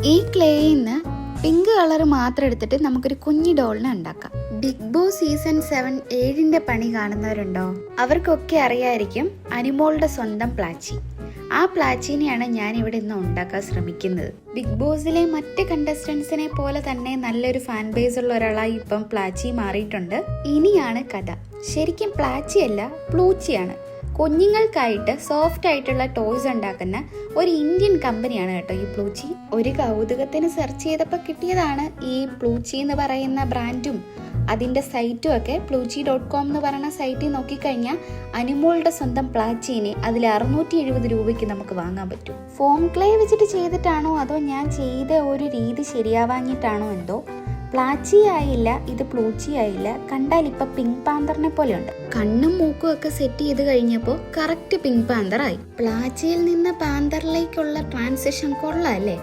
ഈ ക്ലേയിൽ നിന്ന് pink colour മാത്രം എടുത്തിട്ട് നമുക്കൊരു കുഞ്ഞി ഡോളിനെ ഉണ്ടാക്കാം. ബിഗ് ബോസ് സീസൺ 7 പണി കാണുന്നവരുണ്ടോ? അവർക്കൊക്കെ അറിയായിരിക്കും അനുമോളുടെ സ്വന്തം പ്ലാച്ചി. ആ പ്ലാച്ചിനെയാണ് ഞാൻ ഇവിടെ ഇന്ന് ഉണ്ടാക്കാൻ ശ്രമിക്കുന്നത്. ബിഗ് ബോസിലെ മറ്റ് കണ്ടസ്റ്റൻസിനെ പോലെ തന്നെ നല്ലൊരു ഫാൻ ബേസ് ഉള്ള ഒരാളായി ഇപ്പം പ്ലാച്ചി മാറിയിട്ടുണ്ട്. ഇനിയാണ് കഥ. ശരിക്കും പ്ലാച്ചിയല്ല, പ്ലൂച്ചിയാണ്. കുഞ്ഞുങ്ങൾക്കായിട്ട് സോഫ്റ്റ് ആയിട്ടുള്ള ടോയ്സ് ഉണ്ടാക്കുന്ന ഒരു ഇന്ത്യൻ കമ്പനിയാണ് കേട്ടോ ഈ പ്ലൂച്ചി. ഒരു കൗതുകത്തിന് സെർച്ച് ചെയ്തപ്പോൾ കിട്ടിയതാണ് ഈ പ്ലൂച്ചി എന്ന് പറയുന്ന ബ്രാൻഡും അതിന്റെ സൈറ്റും ഒക്കെ. ploochi.com എന്ന് പറയുന്ന സൈറ്റിൽ നോക്കിക്കഴിഞ്ഞാൽ അനുമോളുടെ സ്വന്തം പ്ലാച്ചീനെ അതിൽ 670 രൂപയ്ക്ക് നമുക്ക് വാങ്ങാൻ പറ്റും. ഫോം ക്ലേ വെച്ചിട്ട് ചെയ്തിട്ടാണോ അതോ ഞാൻ ചെയ്ത ഒരു രീതി ശരിയാവാഞ്ഞിട്ടാണോ എന്തോ പ്ലാച്ചി ആയില്ല, ഇത് പ്ലൂച്ചി ആയില്ല. കണ്ടാൽ ഇപ്പൊ പിങ്ക് പാന്തറിനെ പോലെയുണ്ട്. കണ്ണും മൂക്കും ഒക്കെ സെറ്റ് ചെയ്ത് കഴിഞ്ഞപ്പോൾ കറക്റ്റ് പിങ്ക് പാന്തർ ആയി. പ്ലാച്ചിയിൽ നിന്ന് പാന്തറിലേക്കുള്ള ട്രാൻസിഷൻ കൊള്ളാം അല്ലേ?